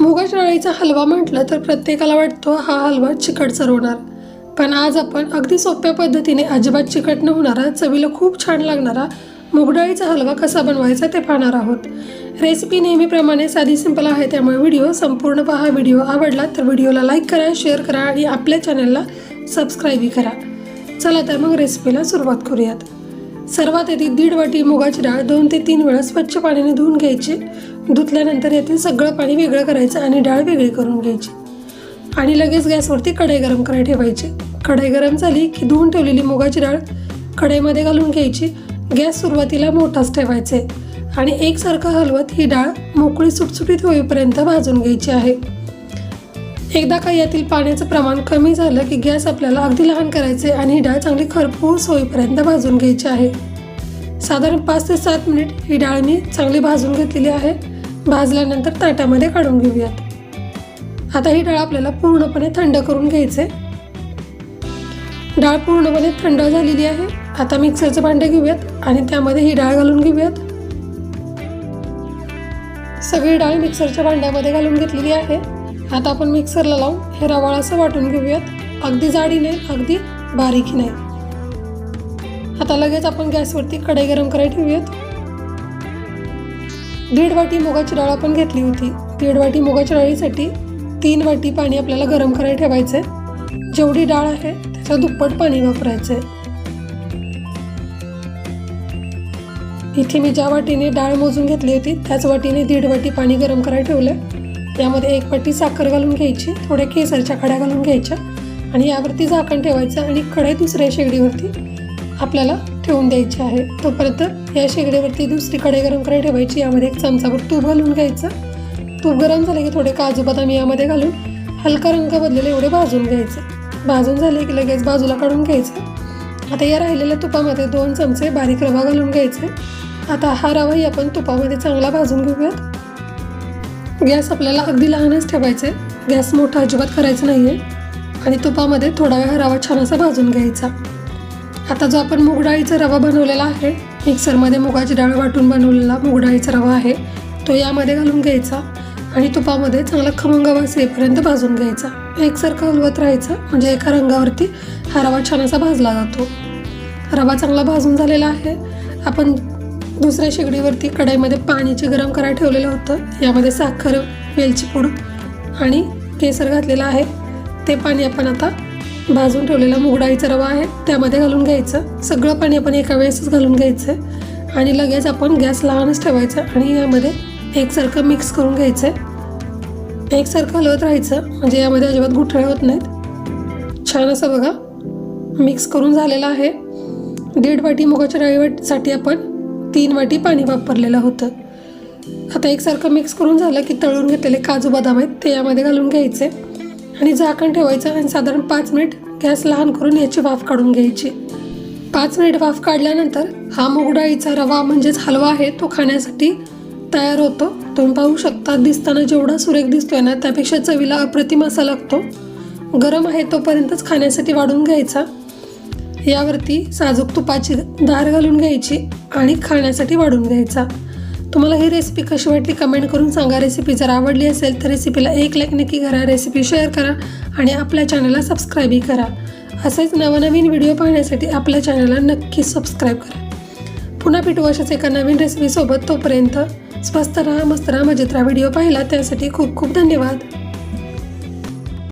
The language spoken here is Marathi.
मुगाच्या डाळीचा हलवा म्हटलं तर प्रत्येकाला वाटतो हा हलवा चिकटसर होणार, पण आज आपण अगदी सोप्या पद्धतीने अजिबात चिकट न होणारा, चवीला खूप छान लागणारा मुगडाळीचा हलवा कसा बनवायचा ते पाहणार आहोत। रेसिपी नेहमीप्रमाणे साधी सिंपल आहे, त्यामुळे व्हिडिओ संपूर्ण पहा। व्हिडिओ आवडला तर व्हिडिओला लाईक करा, शेअर करा आणि आपल्या चॅनलला सबस्क्राईबही करा। चला तर मग रेसिपीला सुरुवात करूयात। सर्वात आधी 1.5 वाटी मुगाची डाळ 2 ते 3 वेळा स्वच्छ पाण्याने धुवून घ्यायची। धुतल्यानंतर यातील सगळं पाणी वेगळं करायचं आणि डाळ वेगळी करून घ्यायची आणि लगेच गॅसवरती कढई गरम करायला ठेवायची। कढई गरम झाली की धुवून ठेवलेली मुगाची डाळ कढईमध्ये घालून घ्यायची। गॅस सुरुवातीला मोठाच ठेवायचा आणि एकसारखं हलवत ही डाळ मोकळी सुटसुटीत होईपर्यंत भाजून घ्यायची आहे। एकदा का यातील पाण्याचं प्रमाण कमी झालं की गॅस आपल्याला अगदी लहान करायचे आणि ही डाळ चांगली खरपूस होईपर्यंत भाजून घ्यायची आहे। साधारण 5 ते 7 मिनिट ही डाळ मी चांगली भाजून घेतलेली आहे। भाजल्यानंतर ताटामध्ये काढून घेऊयात। आता ही डाळ आपल्याला पूर्णपणे थंड करून घ्यायचे। डाळ पूर्णपणे थंड झालेली आहे। आता मिक्सरचं भांडं घेऊयात आणि त्यामध्ये ही डाळ घालून घेऊयात। सगळी डाळ मिक्सरच्या भांड्यामध्ये घालून घेतलेली आहे। आता आपण मिक्सरला लावून हे रवाळ असं वाटून घेऊयात। अगदी जाडी नाही, अगदी बारीक नाही। आता लगेच आपण गॅसवरती कढई गरम करायला ठेवूयात। 1.5 वाटी मुगाची डाळ आपण घेतली होती। 1.5 वाटी मुगाच्या डाळीसाठी 3 वाटी पाणी आपल्याला गरम करायला ठेवायचं आहे। जेवढी डाळ आहे त्याच्या दुप्पट पाणी वापरायचं आहे। इथे मी ज्या वाटीने डाळ मोजून घेतली होती त्याच वाटीने 1.5 वाटी पाणी गरम करायला ठेवलं। यामध्ये 1 वाटी साखर घालून घ्यायची, थोड्या केसरच्या खड्या घालून घ्यायच्या आणि यावरती झाकण ठेवायचं आणि कढई दुसऱ्या शेगडीवरती आपल्याला ठेवून द्यायची आहे। तोपर्यंत या शेगडीवरती दुसरी कढई गरम करायला ठेवायची। यामध्ये 1 चमचाभर तूप घालून घ्यायचं। तूप गरम झाले की थोडे काजू बदाम यामध्ये घालून हलका रंग बदलेले एवढे भाजून घ्यायचं। भाजून झाले की लगेच बाजूला काढून घ्यायचं। आता या राहिलेल्या तुपामध्ये 2 चमचे बारीक रवा घालून घ्यायचे। आता हा रवाही आपण तुपामध्ये चांगला भाजून घेऊयात। गॅस आपल्याला अगदी लहानच ठेवायचे, गॅस मोठा अजिबात करायचं नाहीये आणि तुपामध्ये थोडा वेळ रवा छान असा भाजून घ्यायचा। आता जो आपण मुगडाळीचा रवा बनवलेला आहे, मिक्सरमध्ये मुगाची डाळ वाटून बनवलेला मुगडाळीचा रवा आहे, तो यामध्ये घालून घ्यायचा आणि तुपामध्ये चांगला खमंग वास येईपर्यंत भाजून घ्यायचा। एकसारखं हलवत राहायचं म्हणजे एका रंगावरती हा रवा छान असा भाजला जातो। रवा चांगला भाजून झालेला आहे। आपण दुसऱ्या शेगडीवरती कढईमध्ये पाणीचे गरम करायला ठेवलेलं होतं। यामध्ये साखर, वेलची पूड आणि केसर घातलेलं आहे। ते पाणी आपण आता भाजून ठेवलेला मुगडाळीचा रवा आहे त्यामध्ये घालून घ्यायचं। सगळं पाणी आपण एका वेळेसच घालून घ्यायचं आणि लगेच आपण गॅस लहानच ठेवायचा आणि यामध्ये एकसारखं मिक्स करून घ्यायचं। एकसारखं हलवत राहायचं म्हणजे यामध्ये अजिबात गुठळे होत नाहीत। छान असं बघा मिक्स करून झालेलं आहे। 1.5 वाटी मुगाच्या डाळीसाठी आपण 3 वाटी पाणी वापरलेलं होतं। आता एकसारखं मिक्स करून झालं की तळून घेतलेले काजू बदाम आहेत ते यामध्ये घालून घ्यायचे आणि झाकण ठेवायचं आणि साधारण 5 मिनिट गॅस लहान करून याची वाफ काढून घ्यायची। 5 मिनिट वाफ काढल्यानंतर हा मुगडाळीचा रवा म्हणजेच हलवा आहे तो खाण्यासाठी तयार होतो। तुम्ही पाहू शकता दिसताना जेवढा सुरेख दिसतोय ना त्यापेक्षा चवीला अप्रतिम असा लागतो। गरम आहे तोपर्यंतच खाण्यासाठी वाढून घ्यायचा। यावरती साजूक तुपाची धार घालून घ्यायची आणि खाण्यासाठी वाढून घ्यायचा। तुम्हाला ही रेसिपी कशी वाटली कमेंट करून सांगा। रेसिपी जर आवडली असेल तर रेसिपीला 1 लाईक नक्की करा, रेसिपी शेअर करा आणि आपल्या चॅनलला सबस्क्राईबही करा। असेच नवनवीन व्हिडिओ पाहण्यासाठी आपल्या चॅनलला नक्की सबस्क्राईब करा। पुन्हा भेटू अशाच एका नवीन रेसिपीसोबत। तोपर्यंत स्वस्त राहा, मस्त राहा, मजेत राहा। व्हिडिओ पाहिला त्यासाठी खूप खूप धन्यवाद।